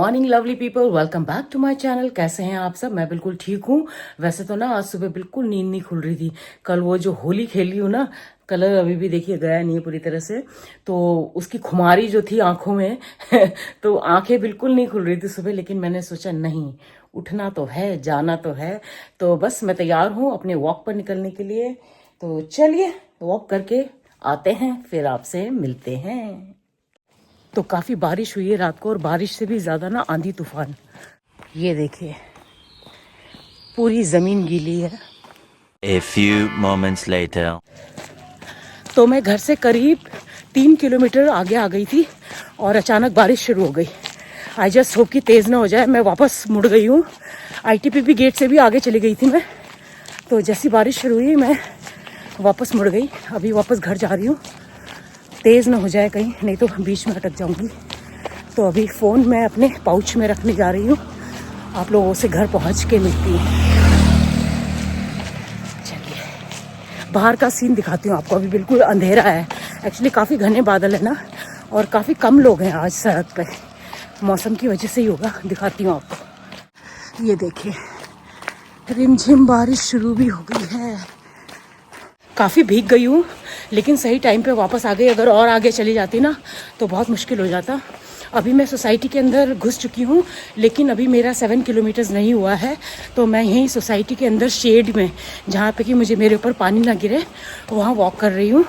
Morning lovely people, welcome back to my channel. कैसे हैं आप सब? मैं बिल्कुल ठीक हूँ। वैसे तो ना आज सुबह बिल्कुल नींद नहीं खुल रही थी। कल वो जो होली खेली हूँ ना, कलर अभी भी देखिए गया नहीं है पूरी तरह से। तो उसकी खुमारी जो थी आंखों में तो आंखें बिल्कुल नहीं खुल रही थी सुबह। लेकिन मैंने सोचा नहीं, उठना तो है, जाना तो है। तो बस मैं तैयार हूँ अपने वॉक पर निकलने के लिए। तो चलिए वॉक करके आते हैं, फिर आपसे मिलते हैं। तो काफ़ी बारिश हुई है रात को, और बारिश से भी ज़्यादा ना आंधी तूफान। ये देखिए पूरी ज़मीन गीली है। A few moments later. तो मैं घर से करीब 3 किलोमीटर आगे आ गई थी और अचानक बारिश शुरू हो गई। आई जस्ट होप कि तेज़ ना हो जाए। मैं वापस मुड़ गई हूँ। ITPP गेट से भी आगे चली गई थी मैं। तो जैसी बारिश शुरू हुई मैं वापस मुड़ गई। अभी वापस घर जा रही हूँ। तेज़ ना हो जाए कहीं, नहीं तो बीच में अटक जाऊँगी। तो अभी फ़ोन मैं अपने पाउच में रखने जा रही हूँ। आप लोगों से घर पहुँच के मिलती हूँ। चलिए बाहर का सीन दिखाती हूँ आपको। अभी बिल्कुल अंधेरा है। एक्चुअली काफ़ी घने बादल है ना, और काफ़ी कम लोग हैं आज सड़क पे। मौसम की वजह से ही होगा। दिखाती हूँ आपको। ये देखिए रिमझिम बारिश शुरू भी हो गई है। काफ़ी भीग गई हूँ, लेकिन सही टाइम पे वापस आ गई। अगर और आगे चली जाती ना तो बहुत मुश्किल हो जाता। अभी मैं सोसाइटी के अंदर घुस चुकी हूँ, लेकिन अभी मेरा 7 किलोमीटर्स नहीं हुआ है। तो मैं यहीं सोसाइटी के अंदर शेड में, जहाँ पे कि मुझे मेरे ऊपर पानी ना गिरे, वहाँ वॉक कर रही हूँ।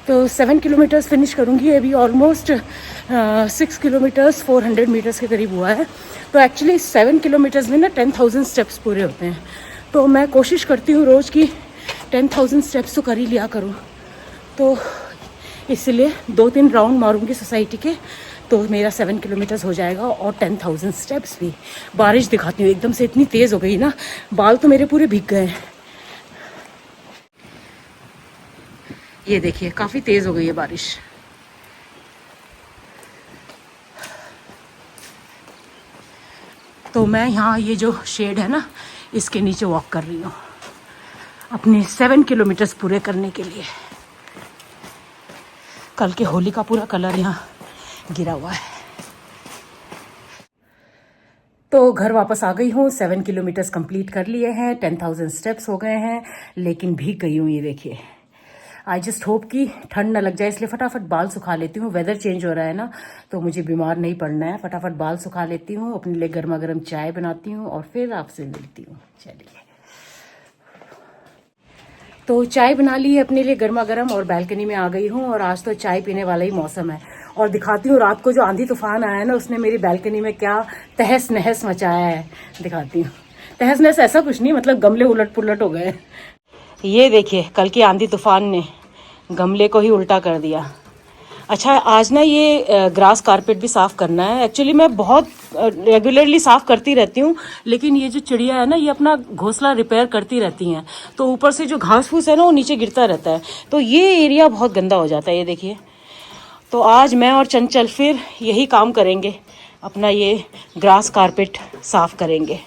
तो 7 किलोमीटर्स फिनिश करूँगी। अभी ऑलमोस्ट 6 किलोमीटर्स 400 मीटर्स के करीब हुआ है। तो एक्चुअली 7 किलोमीटर्स में ना 10,000 स्टेप्स पूरे होते हैं। तो मैं कोशिश करती हूँ रोज़ की 10,000 स्टेप्स तो कर ही लिया करूँ। तो इसलिए 2-3 राउंड मारूंगी सोसाइटी के, तो मेरा 7 किलोमीटर्स हो जाएगा और 10,000 स्टेप्स भी। बारिश दिखाती हूँ, एकदम से इतनी तेज़ हो गई ना, बाल तो मेरे पूरे भीग गए हैं। ये देखिए काफ़ी तेज़ हो गई है बारिश। तो मैं यहाँ ये जो शेड है ना, इसके नीचे वॉक कर रही हूँ अपने 7 किलोमीटर्स पूरे करने के लिए। कल के होली का पूरा कलर यहाँ गिरा हुआ है। तो घर वापस आ गई हूँ। 7 किलोमीटर्स कंप्लीट कर लिए हैं, 10,000 स्टेप्स हो गए हैं, लेकिन भीग गई हूँ। ये देखिए आई जस्ट होप कि ठंड ना लग जाए, इसलिए फटाफट बाल सुखा लेती हूँ। वेदर चेंज हो रहा है ना, तो मुझे बीमार नहीं पड़ना है। फटाफट बाल सुखा लेती हूँ, अपने लिए गर्मा गर्म चाय बनाती हूँ और फिर आपसे मिलती हूँ। चलिए तो चाय बना ली है अपने लिए गर्मा गर्म, और बालकनी में आ गई हूँ। और आज तो चाय पीने वाला ही मौसम है। और दिखाती हूँ रात को जो आंधी तूफान आया है ना, उसने मेरी बालकनी में क्या तहस नहस मचाया है। दिखाती हूँ। तहस नहस ऐसा कुछ नहीं, मतलब गमले उलट पुलट हो गए। ये देखिए कल की आंधी तूफान ने गमले को ही उल्टा कर दिया। अच्छा आज ना ये ग्रास कारपेट भी साफ़ करना है। एक्चुअली मैं बहुत रेगुलरली साफ़ करती रहती हूँ, लेकिन ये जो चिड़िया है ना, ये अपना घोंसला रिपेयर करती रहती हैं। तो ऊपर से जो घास फूस है ना, वो नीचे गिरता रहता है, तो ये एरिया बहुत गंदा हो जाता है। ये देखिए, तो आज मैं और चंचल फिर यही काम करेंगे, अपना ये ग्रास कारपेट साफ़ करेंगे।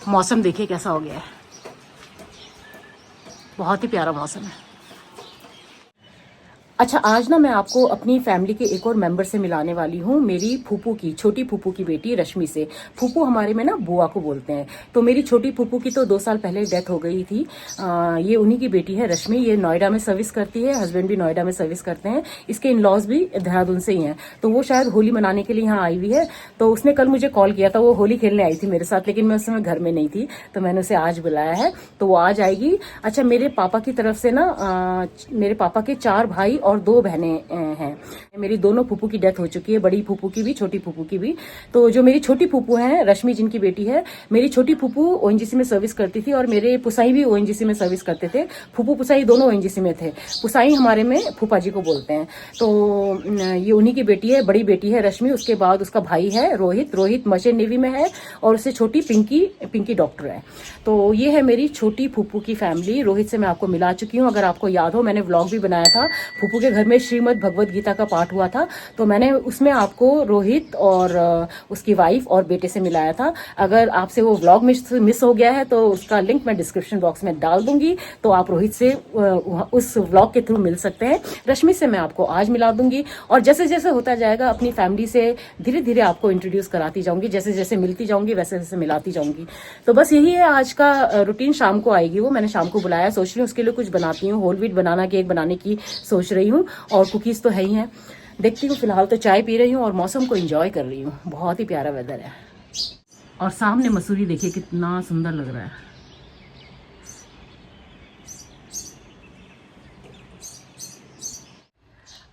मौसम देखिए कैसा हो गया है, बहुत ही प्यारा मौसम है। अच्छा आज ना मैं आपको अपनी फैमिली के एक और मेंबर से मिलाने वाली हूँ, मेरी फूफू की, छोटी फूफू की बेटी रश्मि से। फूफू हमारे में ना बुआ को बोलते हैं। तो मेरी छोटी फूफू की तो 2 साल पहले डेथ हो गई थी। ये उन्हीं की बेटी है रश्मि। ये नोएडा में सर्विस करती है, हस्बैंड भी नोएडा में सर्विस करते हैं। इसके इन लॉज भी देहरादून से ही हैं। तो वो शायद होली मनाने के लिए यहाँ आई हुई है। तो उसने कल मुझे कॉल किया था, वो होली खेलने आई थी मेरे साथ, लेकिन मैं उस समय घर में नहीं थी। तो मैंने उसे आज बुलाया है, तो वो आज आएगी। अच्छा मेरे पापा की तरफ से ना मेरे पापा के 4 भाई और 2 बहनें हैं। मेरी दोनों फूफू की डेथ हो चुकी है, बड़ी फूफू की भी, छोटी फूफू की भी। तो जो मेरी छोटी फूफू है रश्मि, जिनकी बेटी है, मेरी छोटी फूफू ONGC में सर्विस करती थी, और मेरे पुसाई भी ONGC में सर्विस करते थे। फूफू पुसाई दोनों ONGC में थे। पुसाई हमारे में फूफा जी को बोलते हैं। तो ये उन्हीं की बेटी है, बड़ी बेटी है रश्मि। उसके बाद उसका भाई है रोहित मर्चेंट नेवी में है, और उससे छोटी पिंकी डॉक्टर है। तो ये है मेरी छोटी फूफू की फैमिली। रोहित से मैं आपको मिला चुकी हूँ, अगर आपको याद हो, मैंने व्लॉग भी बनाया था फूफू फूफू के घर में श्रीमद् भगवत गीता का पाठ हुआ था, तो मैंने उसमें आपको रोहित और उसकी वाइफ और बेटे से मिलाया था। अगर आपसे वो व्लॉग मिस हो गया है तो उसका लिंक मैं डिस्क्रिप्शन बॉक्स में डाल दूंगी, तो आप रोहित से उस व्लॉग के थ्रू मिल सकते हैं। रश्मि से मैं आपको आज मिला दूंगी, और जैसे जैसे होता जाएगा अपनी फैमिली से धीरे धीरे आपको इंट्रोड्यूस कराती जाऊंगी, जैसे जैसे मिलती जाऊंगी वैसे वैसे मिलाती जाऊंगी। तो बस यही है आज का रूटीन। शाम को आएगी वो, मैंने शाम को बुलाया, सोच रही हूँ उसके लिए कुछ बनाती हूँ, होल व्हीट बनाना केक बनाने की सोच रही हूँ, और कुकीज तो है ही हैं। देखती हूँ, फिलहाल तो चाय पी रही हूँ और मौसम को एंजॉय कर रही हूँ। बहुत ही प्यारा वेदर है, और सामने मसूरी देखिए कितना सुंदर लग रहा है।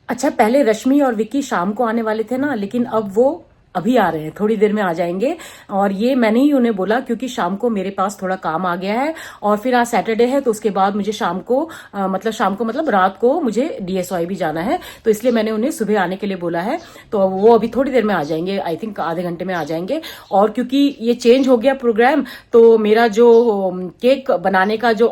अच्छा, पहले रश्मि और विक्की शाम को आने वाले थे ना, लेकिन अब वो अभी आ रहे हैं, थोड़ी देर में आ जाएंगे। और ये मैंने ही उन्हें बोला क्योंकि शाम को मेरे पास थोड़ा काम आ गया है, और फिर आज सैटरडे है तो उसके बाद मुझे शाम को मतलब रात को मुझे DSOI भी जाना है, तो इसलिए मैंने उन्हें सुबह आने के लिए बोला है। तो वो अभी थोड़ी देर में आ जाएंगे, आई थिंक आधे घंटे में आ जाएंगे। और क्योंकि ये चेंज हो गया प्रोग्राम, तो मेरा जो केक बनाने का जो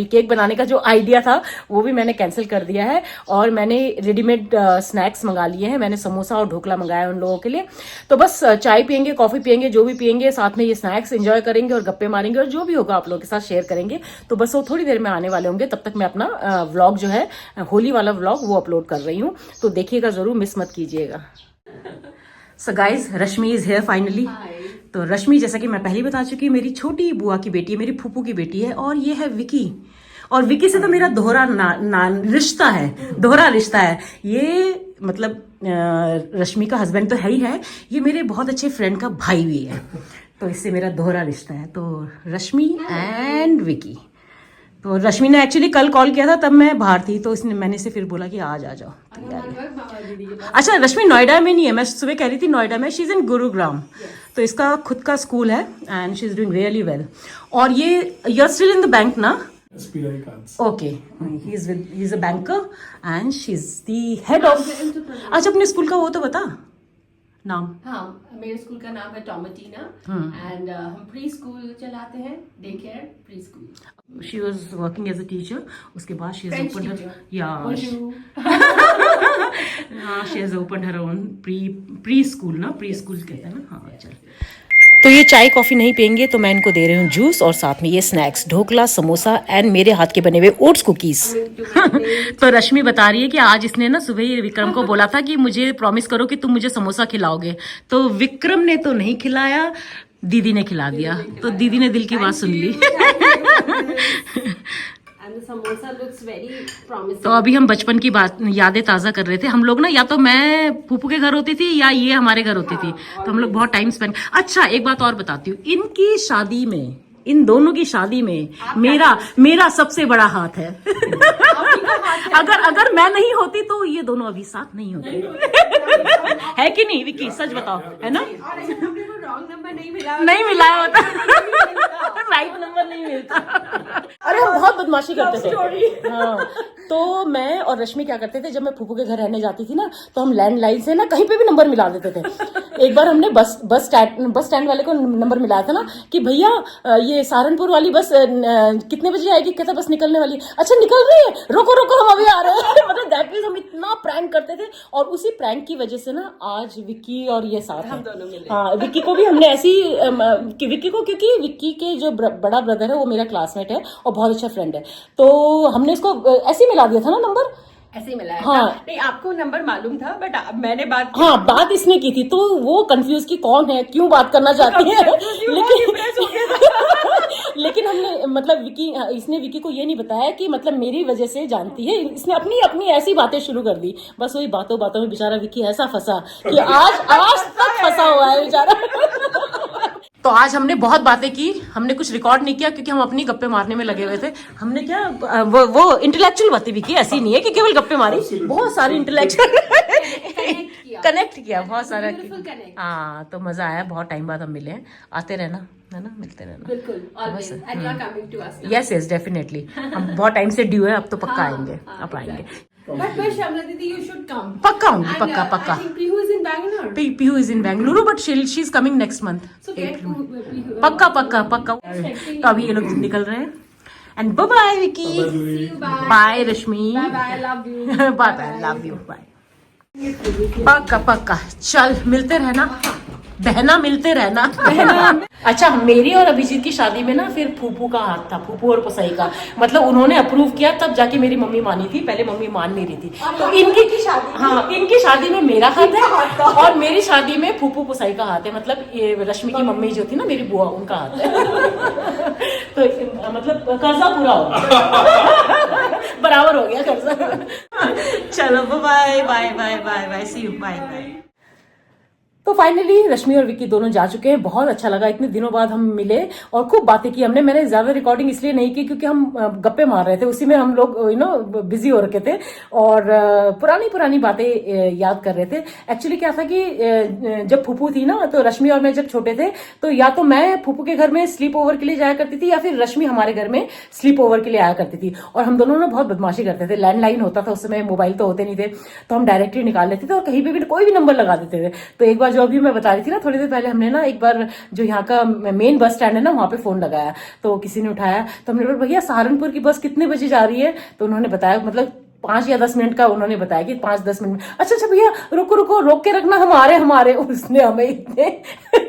केक बनाने का जो आइडिया था वो भी मैंने कैंसिल कर दिया है, और मैंने रेडीमेड स्नैक्स मंगा लिए हैं। मैंने समोसा और ढोकला मंगाया उन लोगों के लिए। तो बस चाय पियेंगे, कॉफी पियेंगे, जो भी पियेंगे, साथ में ये स्नैक्स एंजॉय करेंगे और गप्पे मारेंगे, और जो भी होगा आप लोगों के साथ शेयर करेंगे। तो बस वो थोड़ी देर में आने वाले होंगे, तब तक मैं अपना व्लॉग जो है होली वाला व्लॉग वो अपलोड कर रही हूँ, तो देखिएगा जरूर, मिस मत कीजिएगा। So guys, Rashmi is here finally. तो रश्मि, जैसा कि मैं पहले बता चुकी हूँ, मेरी छोटी बुआ की बेटी है, मेरी फूफू की बेटी है, और ये है विकी। और विकी से तो मेरा दोहरा रिश्ता है। ये मतलब रश्मि का हस्बैंड तो है ही है, ये मेरे बहुत अच्छे फ्रेंड का भाई भी है, तो इससे मेरा दोहरा रिश्ता है। तो रश्मि एंड विकी। तो रश्मि ने एक्चुअली कल कॉल किया था, तब मैं बाहर थी, तो मैंने इसे फिर बोला कि आज आ जाओ। अच्छा, रश्मि नोएडा में नहीं है, मैं सुबह कह रही थी नोएडा में, शी इज इन गुरुग्राम। तो इसका खुद का स्कूल है and she is doing really well. और ये you are still in the bank ना? SBI cards. Okay, he's a banker and she's the head of. अच्छा, अपने स्कूल का वो तो बता नाम। हाँ, मेरे स्कूल का नाम है टॉमेटिना, एंड हम प्री स्कूल चलाते हैं, day care pre school. She was working as a teacher. उसके बाद she has opened her, she has opened her own preschool ना, preschool कहते हैं ना। हाँ, चल। तो ये चाय कॉफी नहीं पियेंगे, तो मैं इनको दे रही हूँ जूस, और साथ में ये स्नैक्स, ढोकला, समोसा एंड मेरे हाथ के बने हुए ओट्स कुकीज। तो रश्मि बता रही है कि आज इसने ना सुबह ही विक्रम को बोला था कि मुझे प्रॉमिस करो कि तुम मुझे समोसा खिलाओगे, तो विक्रम ने तो नहीं खिलाया, दीदी ने खिला दिया। तो दीदी ने दिल की बात सुन ली। Samosa looks very promising. तो अभी हम बचपन की बात यादें ताजा कर रहे थे। हम लोग ना, या तो मैं फूफू के घर होती थी या ये हमारे घर होती थी, तो हम लोग बहुत टाइम स्पेंड। अच्छा, एक बात और बताती हूँ, इनकी शादी में, इन दोनों की शादी में मेरा सबसे बड़ा हाथ है। अगर मैं नहीं होती तो ये दोनों अभी साथ नहीं होते। है कि नहीं विक्की, सच बताओ, है ना? रॉन्ग नंबर नहीं मिला होता, राइट नंबर नहीं मिलता। अरे हम बहुत बदमाशी करते थे। हाँ, तो मैं और रश्मि क्या करते थे, जब मैं फूफू के घर रहने जाती थी ना, तो हम लैंडलाइन से ना कहीं पे भी नंबर मिला देते थे। एक बार हमने बस स्टैंड वाले को नंबर मिलाया था ना कि भैया ये सहारनपुर वाली बस कितने बजे आएगी, कहता बस निकलने वाली। अच्छा, निकल रही है, रोको रोको हम अभी आ रहे हैं। मतलब दैट मींस हम इतना प्रैंक करते थे, और उसी प्रैंक की वजह से ना आज विक्की और ये साथ हम दोनों मिले। हाँ, विक्की को भी हमने ऐसी विक्की को, क्योंकि विक्की के जो बड़ा ब्रदर है वो मेरा क्लासमेट है और बहुत अच्छा फ्रेंड है, तो हमने इसको ऐसे मिला दिया था ना नंबर, ऐसे ही मिला है। हाँ, नहीं, आपको नंबर मालूम था, बट मैंने बात इसने की थी, तो वो कंफ्यूज की कौन है, क्यों बात करना चाहती है। लेकिन हमने मतलब इसने विक्की को ये नहीं बताया कि मतलब मेरी वजह से जानती है। इसने अपनी ऐसी बातें शुरू कर दी, बस वही बातों में बेचारा विक्की ऐसा फंसा कि आज तक फंसा हुआ है बेचारा। तो आज हमने बहुत बातें की, हमने कुछ रिकॉर्ड नहीं किया क्योंकि हम अपनी गप्पे मारने में लगे हुए थे। हमने क्या वो इंटेलेक्चुअल बातें भी की, ऐसी नहीं है कि केवल गप्पे मारी, बहुत सारी इंटेलेक्चुअल कनेक्ट किया, बहुत सारा। हाँ, तो मजा आया, बहुत टाइम बाद हम मिले हैं। आते रहना, है ना, मिलते रहना। बिल्कुल, यस डेफिनेटली। हम बहुत टाइम से ड्यू है, अब तो पक्का आएंगे, अब आएंगे। But Shamla Didi, you should come. पक्का आऊंगी, पक्का। I think Pihu is in Bangalore. Pihu is in Bangalore, but she's coming next month. So get Pihu. पक्का। तो अभी ये लोग निकल रहे हैं and bye bye Vicky, bye Rashmi, Bye bye. Love you. Bye bye, love you, bye. पक्का पक्का, चल मिलते रहना बहना, मिलते रहना अच्छा, मेरी और अभिजीत की शादी में ना फिर फूफू का हाथ था, फूफू और पुसाई का। मतलब उन्होंने अप्रूव किया तब जाके मेरी मम्मी मानी थी, पहले मम्मी मान नहीं रही थी। तो इनकी शादी, हाँ, इनकी शादी में मेरा हाथ है और मेरी शादी में फूफू पुसाई का हाथ है। मतलब ये रश्मि की मम्मी जो थी ना, मेरी बुआ, उनका हाथ है तो मतलब कर्जा पूरा हो गया बराबर हो गया कर्जा चलो bye bye bye bye bye, see you, bye bye. तो फाइनली रश्मि और विक्की दोनों जा चुके हैं। बहुत अच्छा लगा, इतने दिनों बाद हम मिले और खूब बातें की हमने। मैंने ज्यादा रिकॉर्डिंग इसलिए नहीं की क्योंकि हम गप्पे मार रहे थे, उसी में हम लोग बिजी हो रखे थे और पुरानी बातें याद कर रहे थे। एक्चुअली क्या था कि जब फूफू थी ना, तो रश्मि और मैं जब छोटे थे तो या तो मैं फूफू के घर में स्लीप ओवर के लिए जाया करती थी या फिर रश्मि हमारे घर में स्लीप ओवर के लिए आया करती थी। और हम दोनों ना बहुत बदमाशी करते थे। लैंडलाइन होता था उस समय, मोबाइल तो होते नहीं थे, तो हम डायरेक्टली निकाल लेते थे और कहीं पे भी कोई भी नंबर लगा देते थे। तो एक बार जो अभी मैं बता रही थी ना थोड़ी देर पहले, हमने ना एक बार जो यहाँ का मेन बस स्टैंड है ना, वहां पे फोन लगाया तो किसी ने उठाया। तो हमने बोला भैया सहारनपुर की बस कितने बजे जा रही है? तो उन्होंने बताया, मतलब 5 या 10 मिनट का उन्होंने बताया कि 5-10 मिनट। अच्छा भैया रुको रोक के रखना, हमारे उसने हमें इतने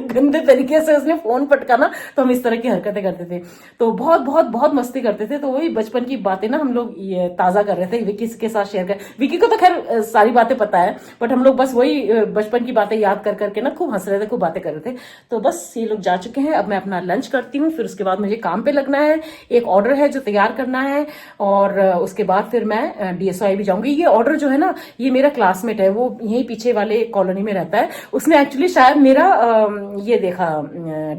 गंदे तरीके से उसने फोन पटकाना। तो हम इस तरह की हरकतें करते थे, तो बहुत मस्ती करते थे। तो वही बचपन की बातें ना हम लोग ये ताजा कर रहे थे, विकी के साथ शेयर कर। विकी को तो खैर सारी बातें पता है, बट हम लोग बस वही बचपन की बातें याद कर करके ना खूब हंस रहे थे, खूब बातें कर रहे थे। तो बस ये लोग जा चुके हैं, अब मैं अपना लंच करती हूँ, फिर उसके बाद मुझे काम पे लगना है। एक ऑर्डर है जो तैयार करना है और उसके बाद फिर मैं DSOI भी जाऊंगी। ये ऑर्डर जो है ना, ये मेरा क्लासमेट है, वो यहीं पीछे वाले कॉलोनी में रहता है। उसने एक्चुअली शायद मेरा ये देखा,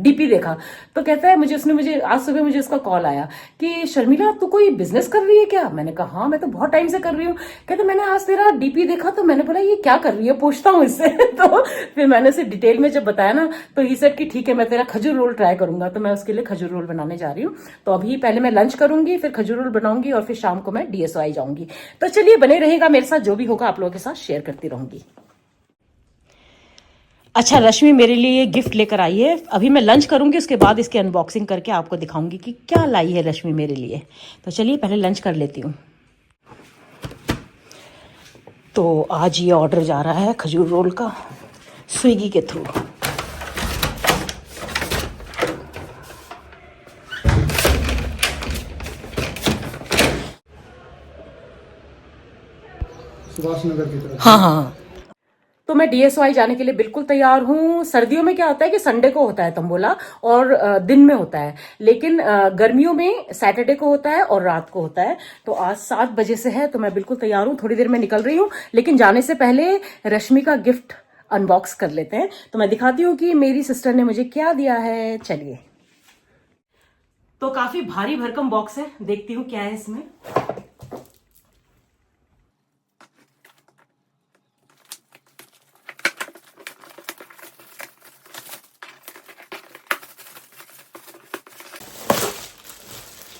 DP देखा, तो कहता है मुझे आज सुबह मुझे उसका कॉल आया कि शर्मिला तू कोई बिजनेस कर रही है क्या? मैंने कहा हाँ मैं तो बहुत टाइम से कर रही हूँ। कहते मैंने आज तेरा DP देखा। तो मैंने बोला ये क्या कर रही है, पूछता हूँ इससे तो फिर मैंने उसे डिटेल में जब बताया ना, तो ही सेड कि ठीक है मैं तेरा खजूर रोल ट्राई करूंगा। तो मैं उसके लिए खजूर रोल बनाने जा रही हूँ। तो अभी पहले मैं लंच करूंगी, फिर खजूर रोल बनाऊंगी और फिर शाम को मैं DSOI जाऊंगी। तो चलिए बने रहेगा मेरे साथ, जो भी होगा आप लोगों के साथ शेयर करती रहूंगी। अच्छा, रश्मि मेरे लिए ये गिफ्ट लेकर आई है। अभी मैं लंच करूंगी, उसके बाद इसकी अनबॉक्सिंग करके आपको दिखाऊंगी कि क्या लाई है रश्मि मेरे लिए। तो चलिए पहले लंच कर लेती हूँ। तो आज ये ऑर्डर जा रहा है खजूर रोल का स्विगी के थ्रू। सुभाष नगर की तरफ। हाँ। तो मैं DSOI जाने के लिए बिल्कुल तैयार हूँ। सर्दियों में क्या होता है कि संडे को होता है तंबोला और दिन में होता है, लेकिन गर्मियों में सैटरडे को होता है और रात को होता है। तो आज 7 बजे से है, तो मैं बिल्कुल तैयार हूँ। थोड़ी देर में निकल रही हूँ, लेकिन जाने से पहले रश्मि का गिफ्ट अनबॉक्स कर लेते हैं। तो मैं दिखाती हूँ कि मेरी सिस्टर ने मुझे क्या दिया है। चलिए, तो काफी भारी भरकम बॉक्स है, देखती हूँ क्या है इसमें।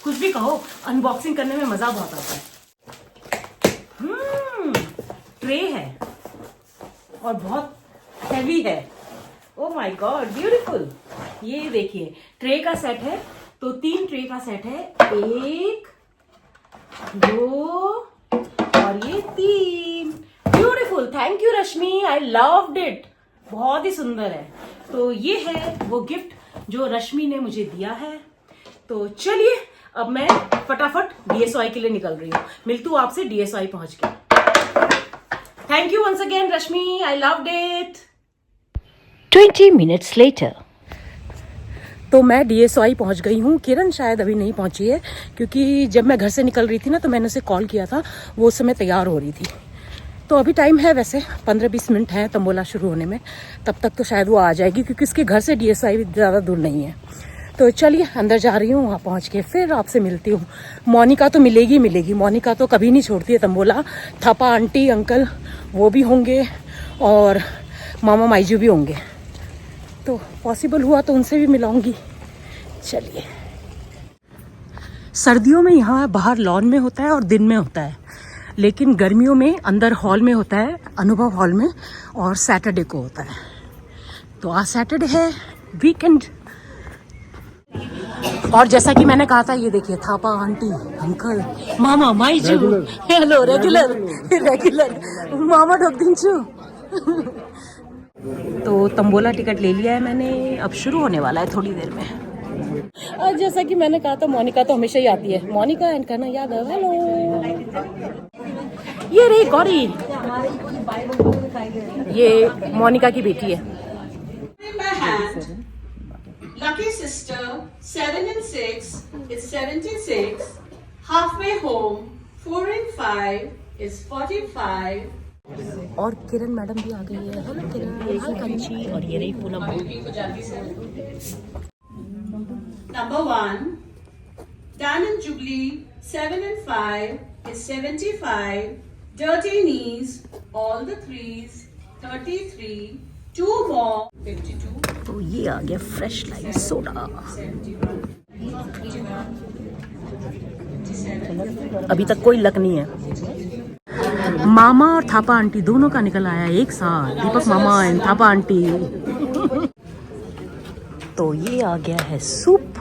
कुछ भी कहो, अनबॉक्सिंग करने में मजा बहुत आता है। ट्रे है और बहुत हैवी है। Oh my God, beautiful. ये देखिए ट्रे का सेट है, तो 3 ट्रे का सेट है, 1 2 और ये 3। Beautiful, thank you Rashmi, I loved it, बहुत ही सुंदर है। तो ये है वो गिफ्ट जो रश्मि ने मुझे दिया है। तो चलिए अब मैं फटाफट DSOI के लिए निकल रही हूँ। मिलती हूँ आपसे DSOI पहुंच के। Thank you once again Rashmi, I loved it. 20 minutes later। तो मैं DSOI पहुंच गई हूँ। किरण शायद अभी नहीं पहुंची है, क्योंकि जब मैं घर से निकल रही थी ना, तो मैंने उसे कॉल किया था, वो उस समय तैयार हो रही थी। तो अभी टाइम है वैसे 15-20 मिनट है तंबोला शुरू होने में, तब तक तो शायद वो आ जाएगी, क्योंकि उसके घर से DSOI भी ज़्यादा दूर नहीं है। तो चलिए अंदर जा रही हूँ, वहाँ पहुँच के फिर आपसे मिलती हूँ। मोनिका तो मिलेगी। मोनिका तो कभी नहीं छोड़ती है तंबोला। थापा आंटी अंकल वो भी होंगे और मामा माईजू भी होंगे, तो पॉसिबल हुआ तो उनसे भी मिलाऊंगी। चलिए, सर्दियों में यहाँ बाहर लॉन में होता है और दिन में होता है, लेकिन गर्मियों में अंदर हॉल में होता है, अनुभव हॉल में, और सैटरडे को होता है। तो आज सैटरडे है, वीकेंड। और जैसा कि मैंने कहा था, ये देखिए थापा आंटी, अंकल, मामा, माईजू, हेलो, रेगुलर मामा ढोकदिंचू। तो तंबोला टिकट ले लिया है मैंने, अब शुरू होने वाला है थोड़ी देर में। और जैसा कि मैंने कहा था, मोनिका तो हमेशा ही आती है, मोनिका एंड करना यादव, हेलो। ये रही गौरी, ये मोनिका की बेटी है। In my hand, lucky sister, 7 and 6 is 76. Halfway home, 4 and 5 is 45. और किरण मैडम भी आ गई है, हेलो किरण, हाय कंची, और ये रही Poonam. Number 1, Dan and Jubilee, 7 and 5 is 75. Dirty knees, all the threes, 33. 2 more, 52. तो ये आ गया फ्रेश लाइम सोडा। अभी तक कोई लक नहीं है। मामा और थापा आंटी दोनों का निकल आया एक साथ, दीपक मामा एंड थापा आंटी। तो ये आ गया है soup,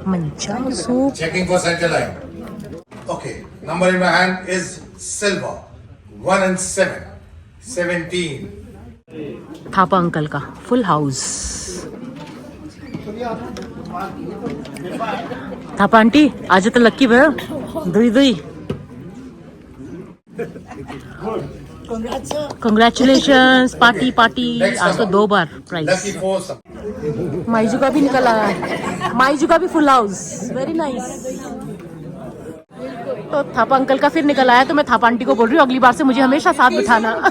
manchow soup. Checking for center line. Okay, number in my hand is silver. 1 and 7. 17. Thapa uncle का फुल हाउस। थापा आंटी आज तो लक्की भैया दुई दुई। Congratulations, party party. आज तो 2 बार प्राइज। Lucky for माइजू का भी निकल आया, माइजू का भी फुल हाउस, वेरी नाइस। तो थापा अंकल का फिर निकल आया, तो मैं थापा आंटी को बोल रही हूँ अगली बार से मुझे हमेशा साथ बिठाना।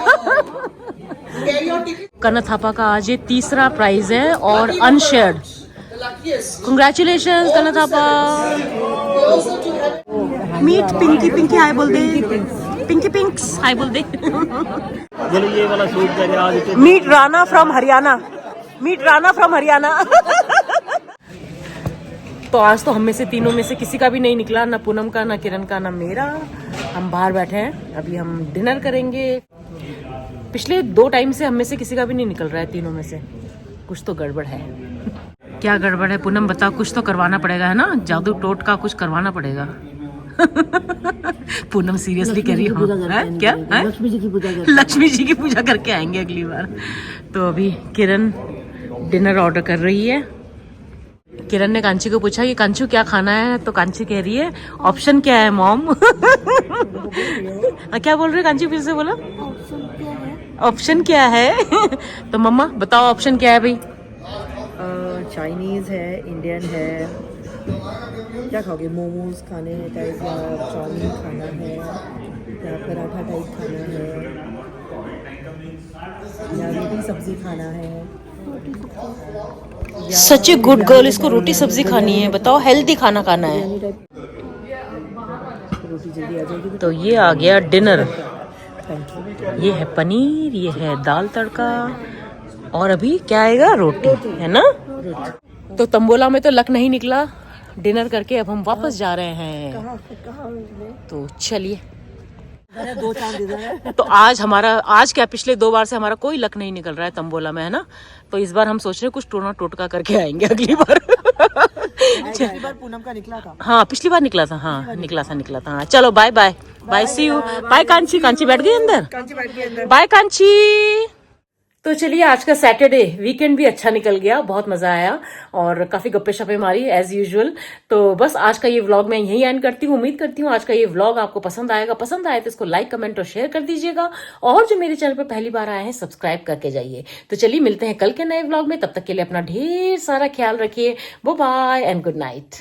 कन्ना थापा का आज ये 3रा प्राइज है और अनशेयर्ड। कंग्रेचुलेशंस कन्ना थापा। मीट पिंकी, पिंकी हाय बोल दे, पिंकी पिंक्स हाय बोल दे। ये वाला सूट दे आज। Meet Rana from Haryana, Meet Rana from Haryana. तो आज तो हम में से तीनों में से किसी का भी नहीं निकला, ना पूनम का, ना किरण का, ना मेरा। हम बाहर बैठे हैं, अभी हम डिनर करेंगे। पिछले 2 टाइम से हम में से किसी का भी नहीं निकल रहा है तीनों में से, कुछ तो गड़बड़ है। क्या गड़बड़ है पूनम बता, कुछ तो करवाना पड़ेगा है ना, जादू टोट का कुछ करवाना पड़ेगा। पूनम सीरियसली कह रही हो क्या? लक्ष्मी जी की पूजा करके आएंगे अगली बार। तो अभी किरण डिनर ऑर्डर कर रही है। किरण ने कांची को पूछा कि कांचू क्या खाना है, तो कांची कह रही है ऑप्शन क्या है मॉम। क्या बोल रही है कांची, फिर से बोला ऑप्शन क्या है। तो मम्मा बताओ ऑप्शन क्या है भाई। चाइनीज़ है, इंडियन है, क्या खाओगे? मोमोज खाने हैं टाइप, या चाउमीन खाना है, या पराठा टाइप खाना है, या रोटी सब्जी खाना है। सच ए गुड गर्ल, इसको रोटी सब्जी खानी है। बताओ हेल्दी खाना खाना है। रोटी जल्दी आ जाएगी। तो ये आ गया डिनर, ये है पनीर, ये है दाल तड़का, और अभी क्या आएगा? रोटी है ना। तो तंबोला में तो लक नहीं निकला डिनर करके, अब हम वापस जा रहे हैं। तो चलिए। तो आज क्या पिछले 2 बार से हमारा कोई लक नहीं निकल रहा है तंबोला में, है ना। तो इस बार हम सोच रहे हैं कुछ टोना टोटका करके आएंगे अगली बार। पिछली बार पूनम का निकला था। हाँ पिछली बार निकला था, हाँ निकला था। हाँ चलो bye bye bye, see you bye. Kanchi बैठ गई अंदर, बाय कांची। तो चलिए आज का सैटरडे वीकेंड भी अच्छा निकल गया, बहुत मजा आया और काफी गप्पे शप्पे मारी एज यूजुअल। तो बस आज का ये व्लॉग मैं यहीं एंड करती हूँ। उम्मीद करती हूँ आज का ये व्लॉग आपको पसंद आएगा। पसंद आए तो इसको लाइक कमेंट और शेयर कर दीजिएगा, और जो मेरे चैनल पर पहली बार आए हैं सब्सक्राइब करके जाइए। तो चलिए मिलते हैं कल के नए व्लॉग में, तब तक के लिए अपना ढेर सारा ख्याल रखिए। Bye bye and good night.